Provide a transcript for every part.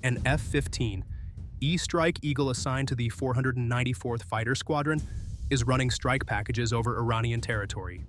An F-15E Strike Eagle assigned to the 494th Fighter Squadron is running strike packages over Iranian territory.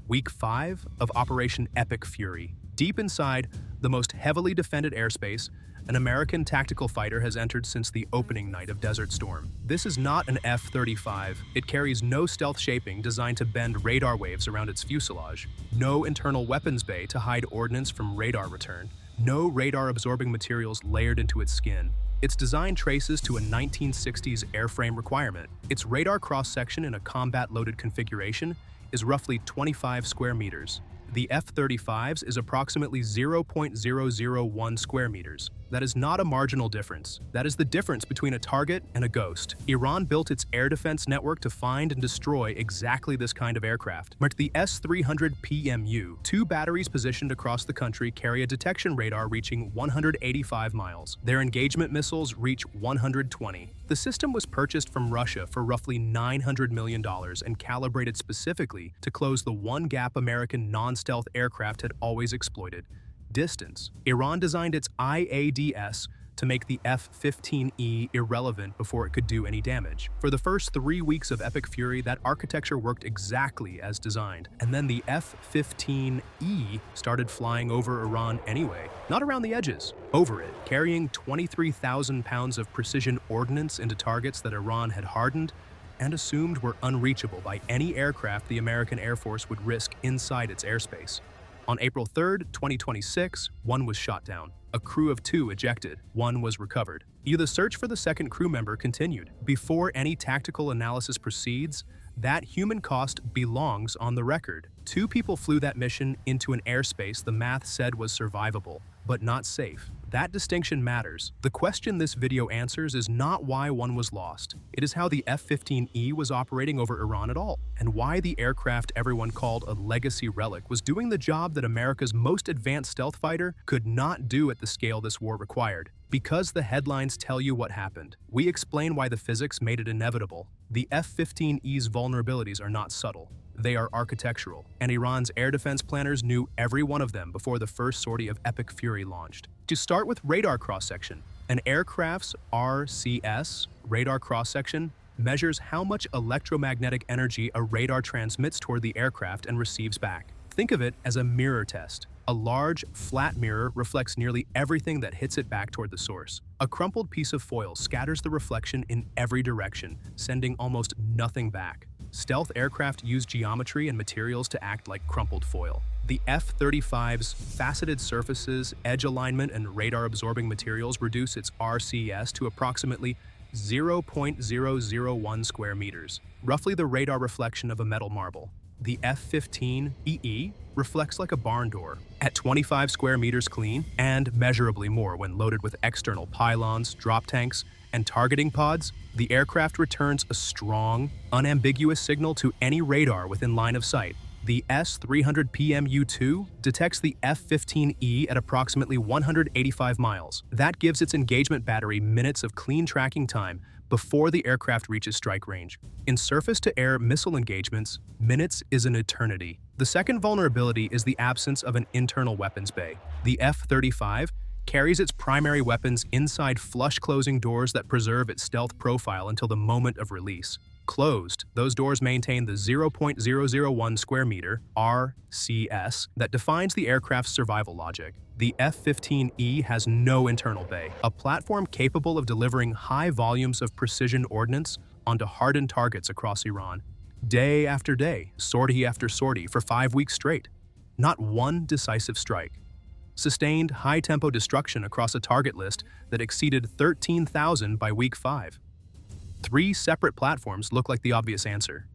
Week 5 of Operation Epic Fury. Deep inside the most heavily defended airspace, an American tactical fighter has entered since the opening night of Desert Storm. This is not an F-35. It carries no stealth shaping designed to bend radar waves around its fuselage, no internal weapons bay to hide ordnance from radar return, no radar-absorbing materials layered into its skin. Its design traces to a 1960s airframe requirement. Its radar cross-section in a combat-loaded configuration is roughly 25 square meters. The F-35's is approximately 0.001 square meters. That is not a marginal difference. That is the difference between a target and a ghost. Iran built its air defense network to find and destroy exactly this kind of aircraft. The S-300 PMU, 2 batteries positioned across the country, carry a detection radar reaching 185 miles. Their engagement missiles reach 120. The system was purchased from Russia for roughly $900 million and calibrated specifically to close the one gap American non-stealth aircraft had always exploited: distance. Iran designed its IADS to make the F-15E irrelevant before it could do any damage. For the first 3 weeks of Epic Fury, that architecture worked exactly as designed. And then the F-15E started flying over Iran anyway. Not around the edges, over it, carrying 23,000 pounds of precision ordnance into targets that Iran had hardened and assumed were unreachable by any aircraft the American Air Force would risk inside its airspace. On April 3, 2026, one was shot down. A crew of 2 ejected. One was recovered. The search for the second crew member continued. Before any tactical analysis proceeds, that human cost belongs on the record. 2 people flew that mission into an airspace the math said was survivable, but not safe. That distinction matters. The question this video answers is not why one was lost. It is how the F-15E was operating over Iran at all, and why the aircraft everyone called a legacy relic was doing the job that America's most advanced stealth fighter could not do at the scale this war required. Because the headlines tell you what happened, we explain why the physics made it inevitable. The F-15E's vulnerabilities are not subtle. They are architectural, and Iran's air defense planners knew every one of them before the first sortie of Epic Fury launched. To start with radar cross-section, an aircraft's RCS, radar cross-section, measures how much electromagnetic energy a radar transmits toward the aircraft and receives back. Think of it as a mirror test. A large, flat mirror reflects nearly everything that hits it back toward the source. A crumpled piece of foil scatters the reflection in every direction, sending almost nothing back. Stealth aircraft use geometry and materials to act like crumpled foil. The F-35's faceted surfaces, edge alignment, and radar-absorbing materials reduce its RCS to approximately 0.001 square meters, roughly the radar reflection of a metal marble. The F-15EE reflects like a barn door, at 25 square meters clean, and measurably more when loaded with external pylons, drop tanks, and targeting pods. The aircraft returns a strong, unambiguous signal to any radar within line of sight. The S-300 PMU-2 detects the F-15E at approximately 185 miles. That gives its engagement battery minutes of clean tracking time before the aircraft reaches strike range. In surface-to-air missile engagements, minutes is an eternity. The second vulnerability is the absence of an internal weapons bay. The F-35 carries its primary weapons inside flush-closing doors that preserve its stealth profile until the moment of release. Closed, those doors maintain the 0.001 square meter RCS that defines the aircraft's survival logic. The F-15E has no internal bay, a platform capable of delivering high volumes of precision ordnance onto hardened targets across Iran. Day after day, sortie after sortie for 5 weeks straight. Not one decisive strike. Sustained high-tempo destruction across a target list that exceeded 13,000 by week 5. 3 separate platforms look like the obvious answer.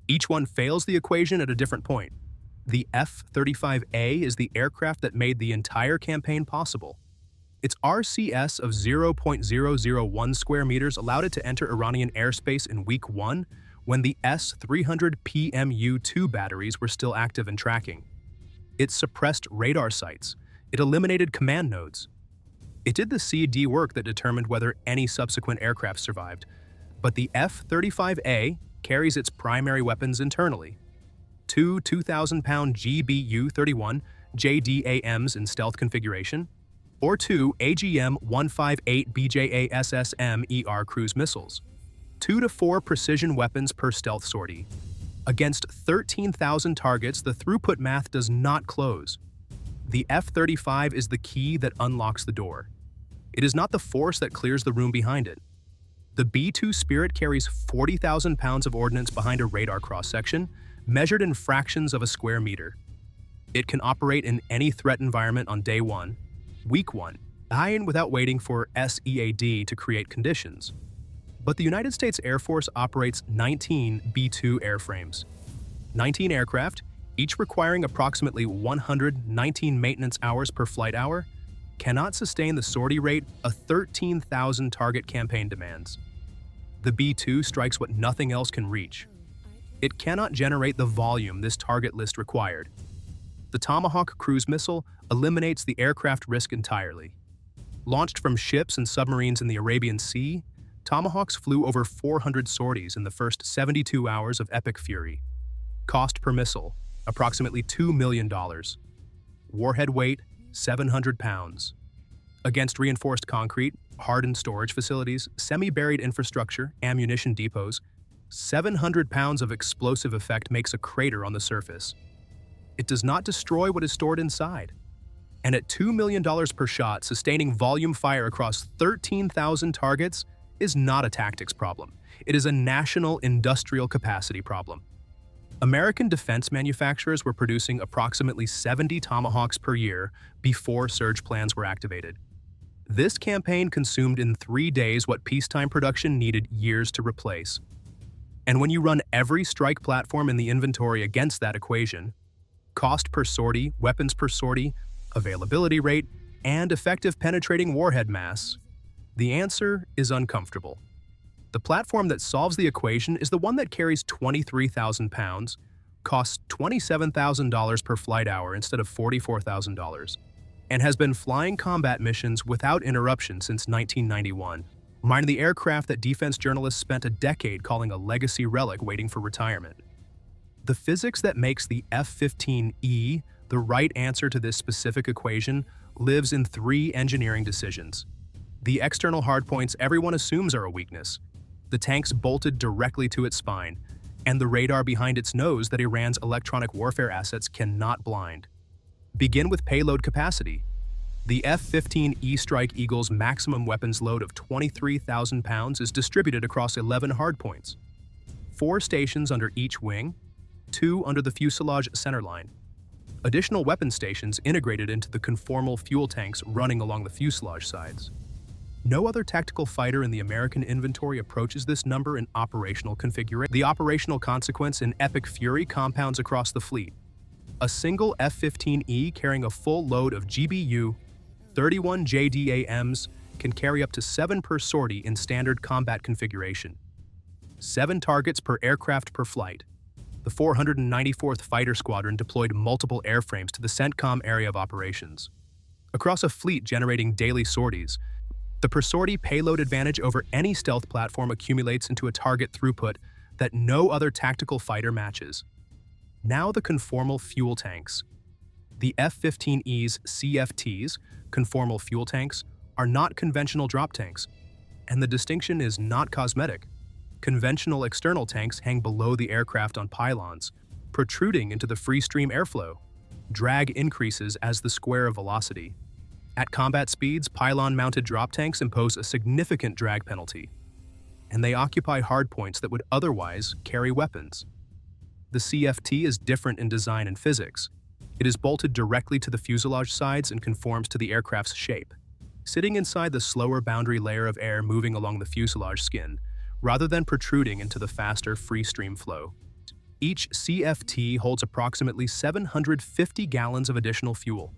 Each one fails the equation at a different point. The F-35A is the aircraft that made the entire campaign possible. Its RCS of 0.001 square meters allowed it to enter Iranian airspace in week 1 when the S-300 PMU-2 batteries were still active and tracking. It suppressed radar sites. It eliminated command nodes. It did the C-D work that determined whether any subsequent aircraft survived. But the F-35A carries its primary weapons internally. 2 2,000-pound GBU-31 JDAMs in stealth configuration, or two AGM-158 BJA-SSM-ER cruise missiles. 2 to 4 precision weapons per stealth sortie. Against 13,000 targets, the throughput math does not close. The F-35 is the key that unlocks the door. It is not the force that clears the room behind it. The B-2 Spirit carries 40,000 pounds of ordnance behind a radar cross-section, measured in fractions of a square meter. It can operate in any threat environment on day 1, week 1, and without waiting for SEAD to create conditions. But the United States Air Force operates 19 B-2 airframes. 19 aircraft, each requiring approximately 119 maintenance hours per flight hour, cannot sustain the sortie rate a 13,000 target campaign demands. The B-2 strikes what nothing else can reach. It cannot generate the volume this target list required. The Tomahawk cruise missile eliminates the aircraft risk entirely. Launched from ships and submarines in the Arabian Sea, Tomahawks flew over 400 sorties in the first 72 hours of epic fury. Cost per missile, approximately $2 million. Warhead weight, 700 pounds. Against reinforced concrete, hardened storage facilities, semi-buried infrastructure, ammunition depots, 700 pounds of explosive effect makes a crater on the surface. It does not destroy what is stored inside. And at $2 million per shot, sustaining volume fire across 13,000 targets is not a tactics problem. It is a national industrial capacity problem. American defense manufacturers were producing approximately 70 Tomahawks per year before surge plans were activated. This campaign consumed in 3 days what peacetime production needed years to replace. And when you run every strike platform in the inventory against that equation, cost per sortie, weapons per sortie, availability rate, and effective penetrating warhead mass, the answer is uncomfortable. The platform that solves the equation is the one that carries 23,000 pounds, costs $27,000 per flight hour instead of $44,000, and has been flying combat missions without interruption since 1991. Mine the aircraft that defense journalists spent a decade calling a legacy relic waiting for retirement. The physics that makes the F-15E the right answer to this specific equation lives in 3 engineering decisions. The external hardpoints everyone assumes are a weakness, the tanks bolted directly to its spine, and the radar behind its nose that Iran's electronic warfare assets cannot blind. Begin with payload capacity. The F-15E Strike Eagle's maximum weapons load of 23,000 pounds is distributed across 11 hardpoints. 4 stations under each wing, 2 under the fuselage centerline. Additional weapon stations integrated into the conformal fuel tanks running along the fuselage sides. No other tactical fighter in the American inventory approaches this number in operational configuration. The operational consequence in epic fury compounds across the fleet. A single F-15E carrying a full load of GBU, 31 JDAMs can carry up to 7 per sortie in standard combat configuration. 7 targets per aircraft per flight. The 494th Fighter Squadron deployed multiple airframes to the CENTCOM area of operations. Across a fleet generating daily sorties, the per sortie payload advantage over any stealth platform accumulates into a target throughput that no other tactical fighter matches. Now the conformal fuel tanks. The F-15E's CFTs, conformal fuel tanks, are not conventional drop tanks, and the distinction is not cosmetic. Conventional external tanks hang below the aircraft on pylons, protruding into the free stream airflow. Drag increases as the square of velocity. At combat speeds, pylon-mounted drop tanks impose a significant drag penalty, and they occupy hardpoints that would otherwise carry weapons. The CFT is different in design and physics. It is bolted directly to the fuselage sides and conforms to the aircraft's shape, sitting inside the slower boundary layer of air moving along the fuselage skin, rather than protruding into the faster free stream flow. Each CFT holds approximately 750 gallons of additional fuel.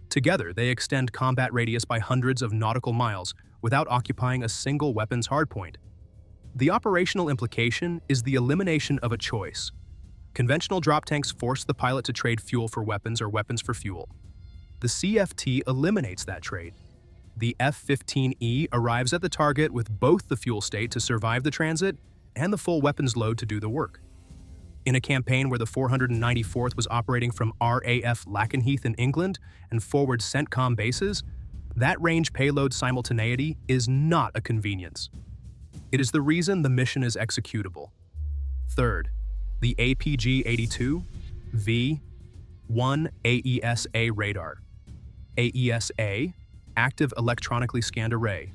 Together, they extend combat radius by hundreds of nautical miles without occupying a single weapon's hardpoint. The operational implication is the elimination of a choice. Conventional drop tanks force the pilot to trade fuel for weapons or weapons for fuel. The CFT eliminates that trade. The F-15E arrives at the target with both the fuel state to survive the transit and the full weapons load to do the work. In a campaign where the 494th was operating from RAF Lakenheath in England and forward CENTCOM bases, That range payload simultaneity is not a convenience. It is the reason the mission is executable. Third, the APG-82V1 AESA radar. AESA, Active Electronically Scanned Array.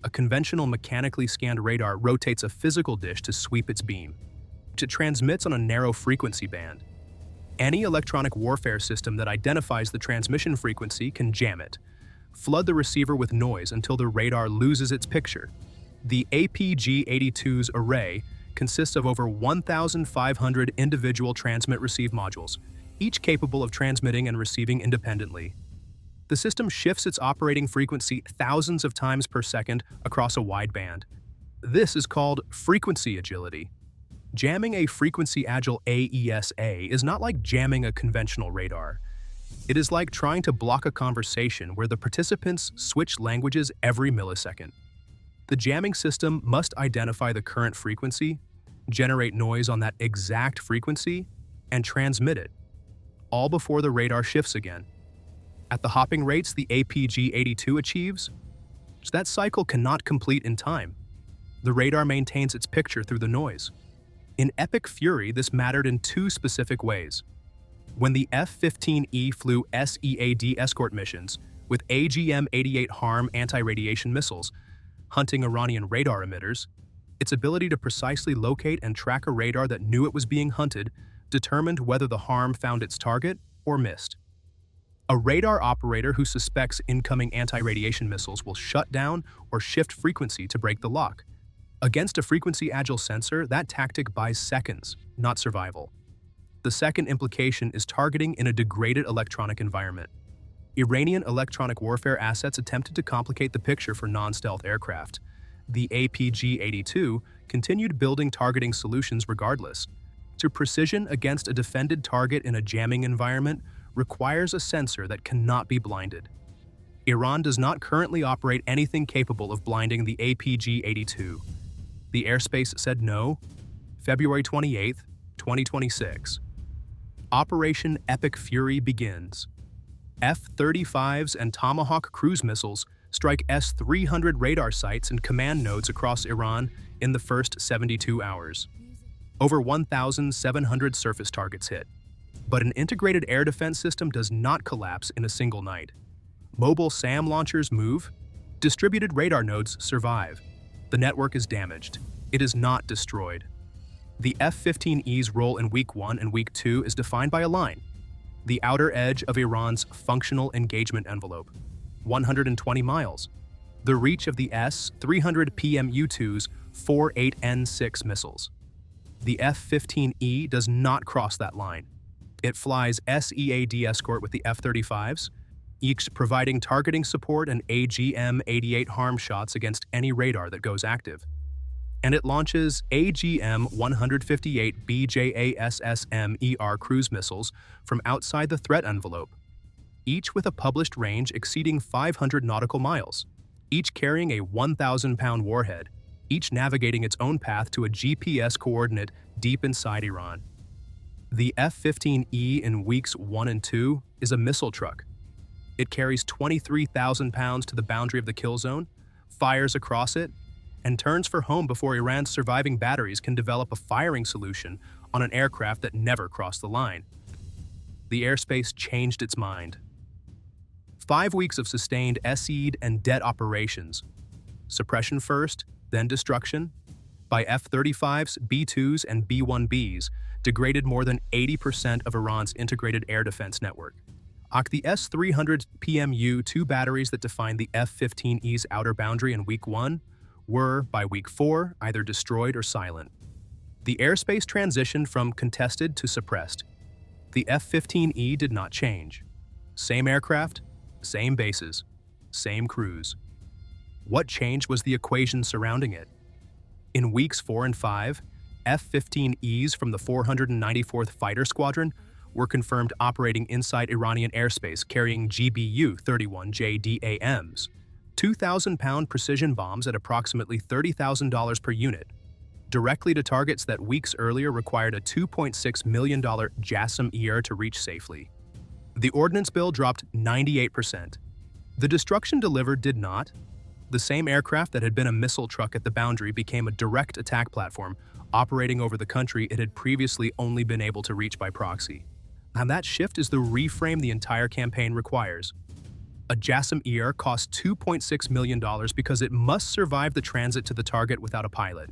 A conventional mechanically scanned radar rotates a physical dish to sweep its beam. It transmits on a narrow frequency band. Any electronic warfare system that identifies the transmission frequency can jam it, flood the receiver with noise until the radar loses its picture. The APG-82's array consists of over 1,500 individual transmit-receive modules, each capable of transmitting and receiving independently. The system shifts its operating frequency thousands of times per second across a wide band. This is called frequency agility. Jamming a frequency-agile AESA is not like jamming a conventional radar. It is like trying to block a conversation where the participants switch languages every millisecond. The jamming system must identify the current frequency, generate noise on that exact frequency, and transmit it, all before the radar shifts again. At the hopping rates the APG-82 achieves, that cycle cannot complete in time. The radar maintains its picture through the noise. In Epic Fury, this mattered in two specific ways. When the F-15E flew SEAD escort missions with AGM-88 HARM anti-radiation missiles, hunting Iranian radar emitters, its ability to precisely locate and track a radar that knew it was being hunted determined whether the HARM found its target or missed. A radar operator who suspects incoming anti-radiation missiles will shut down or shift frequency to break the lock. Against a frequency-agile sensor, that tactic buys seconds, not survival. The second implication is targeting in a degraded electronic environment. Iranian electronic warfare assets attempted to complicate the picture for non-stealth aircraft. The APG-82 continued building targeting solutions regardless. To precision against a defended target in a jamming environment requires a sensor that cannot be blinded. Iran does not currently operate anything capable of blinding the APG-82. The airspace said no. February 28, 2026. Operation Epic Fury begins. F-35s and Tomahawk cruise missiles strike S-300 radar sites and command nodes across Iran in the first 72 hours. Over 1,700 surface targets hit. But an integrated air defense system does not collapse in a single night. Mobile SAM launchers move. Distributed radar nodes survive. The network is damaged. It is not destroyed. The F-15E's role in Week 1 and Week 2 is defined by a line, the outer edge of Iran's functional engagement envelope, 120 miles, the reach of the S-300 PMU-2's 48N6 missiles. The F-15E does not cross that line. It flies SEAD escort with the F-35s, each providing targeting support and AGM-88 HARM shots against any radar that goes active. And it launches AGM-158 BJASSM-ER cruise missiles from outside the threat envelope, each with a published range exceeding 500 nautical miles, each carrying a 1,000-pound warhead, each navigating its own path to a GPS coordinate deep inside Iran. The F-15E in Weeks 1 and 2 is a missile truck. It carries 23,000 pounds to the boundary of the kill zone, fires across it, and turns for home before Iran's surviving batteries can develop a firing solution on an aircraft that never crossed the line. The airspace changed its mind. 5 weeks of sustained SEAD and DET operations. Suppression first, then destruction, by F-35s, B-2s, and B-1Bs, degraded more than 80% of Iran's integrated air defense network. The S-300 PMU-2 batteries that defined the F-15E's outer boundary in Week 1 were, by Week 4, either destroyed or silent. The airspace transitioned from contested to suppressed. The F-15E did not change. Same aircraft, same bases, same crews. What changed was the equation surrounding it. In Weeks 4 and 5, F-15Es from the 494th Fighter Squadron were confirmed operating inside Iranian airspace carrying GBU-31J DAMs, 2,000-pound precision bombs at approximately $30,000 per unit, directly to targets that weeks earlier required a $2.6 million JASSM-ER to reach safely. The ordnance bill dropped 98%. The destruction delivered did not. The same aircraft that had been a missile truck at the boundary became a direct attack platform, operating over the country it had previously only been able to reach by proxy. And that shift is the reframe the entire campaign requires. A JASSM-ER costs $2.6 million because it must survive the transit to the target without a pilot.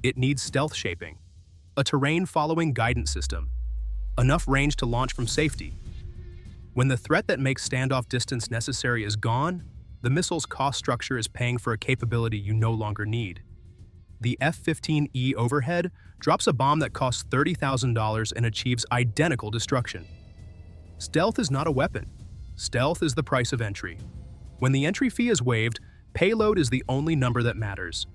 It needs stealth shaping, a terrain-following guidance system, enough range to launch from safety. When the threat that makes standoff distance necessary is gone, the missile's cost structure is paying for a capability you no longer need. The F-15E overhead drops a bomb that costs $30,000 and achieves identical destruction. Stealth is not a weapon. Stealth is the price of entry. When the entry fee is waived, payload is the only number that matters.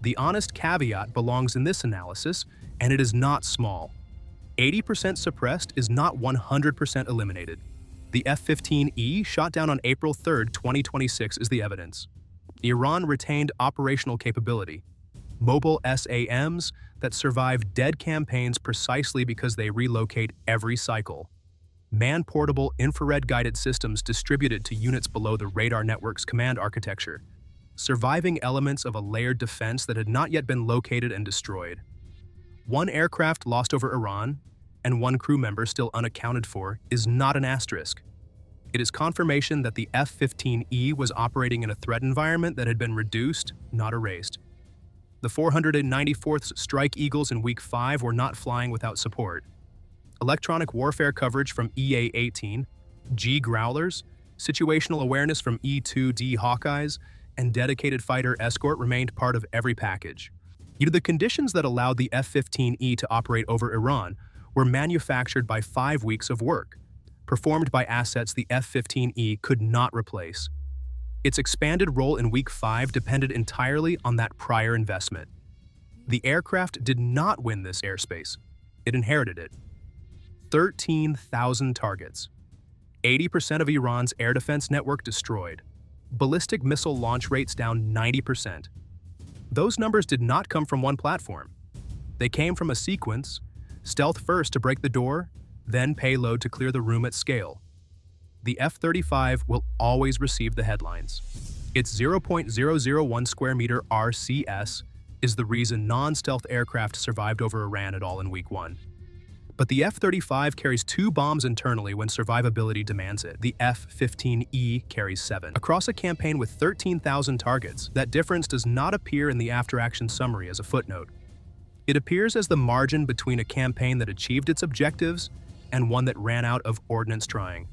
The honest caveat belongs in this analysis, and it is not small. 80% suppressed is not 100% eliminated. The F-15E shot down on April 3, 2026 is the evidence. Iran retained operational capability. Mobile SAMs that survive dead campaigns precisely because they relocate every cycle. Man-portable infrared-guided systems distributed to units below the radar network's command architecture. Surviving elements of a layered defense that had not yet been located and destroyed. One aircraft lost over Iran, and one crew member still unaccounted for, is not an asterisk. It is confirmation that the F-15E was operating in a threat environment that had been reduced, not erased. The 494th Strike Eagles in Week 5 were not flying without support. Electronic warfare coverage from EA-18, G Growlers, situational awareness from E-2D Hawkeyes, and dedicated fighter escort remained part of every package. Yet the conditions that allowed the F-15E to operate over Iran were manufactured by 5 weeks of work, performed by assets the F-15E could not replace. Its expanded role in Week 5 depended entirely on that prior investment. The aircraft did not win this airspace. It inherited it. 13,000 targets. 80% of Iran's air defense network destroyed. Ballistic missile launch rates down 90%. Those numbers did not come from one platform. They came from a sequence: stealth first to break the door, then payload to clear the room at scale. The F-35 will always receive the headlines. Its 0.001 square meter RCS is the reason non-stealth aircraft survived over Iran at all in Week 1. But the F-35 carries 2 bombs internally when survivability demands it. The F-15E carries 7. Across a campaign with 13,000 targets, that difference does not appear in the after-action summary as a footnote. It appears as the margin between a campaign that achieved its objectives and one that ran out of ordnance trying.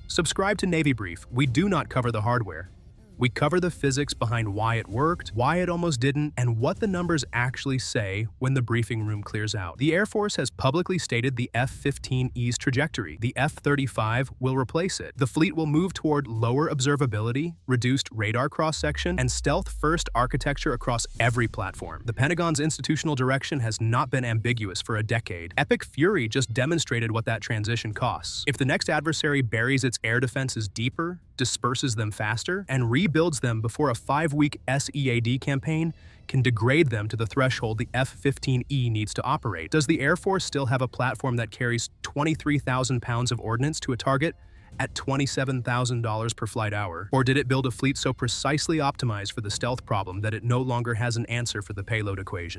Subscribe to Navy Brief. We do not cover the hardware. We cover the physics behind why it worked, why it almost didn't, and what the numbers actually say when the briefing room clears out. The Air Force has publicly stated the F-15E's trajectory. The F-35 will replace it. The fleet will move toward lower observability, reduced radar cross-section, and stealth-first architecture across every platform. The Pentagon's institutional direction has not been ambiguous for a decade. Epic Fury just demonstrated what that transition costs. If the next adversary buries its air defenses deeper, disperses them faster, and rebuilds them before a 5-week SEAD campaign can degrade them to the threshold the F-15E needs to operate. Does the Air Force still have a platform that carries 23,000 pounds of ordnance to a target at $27,000 per flight hour? Or did it build a fleet so precisely optimized for the stealth problem that it no longer has an answer for the payload equation?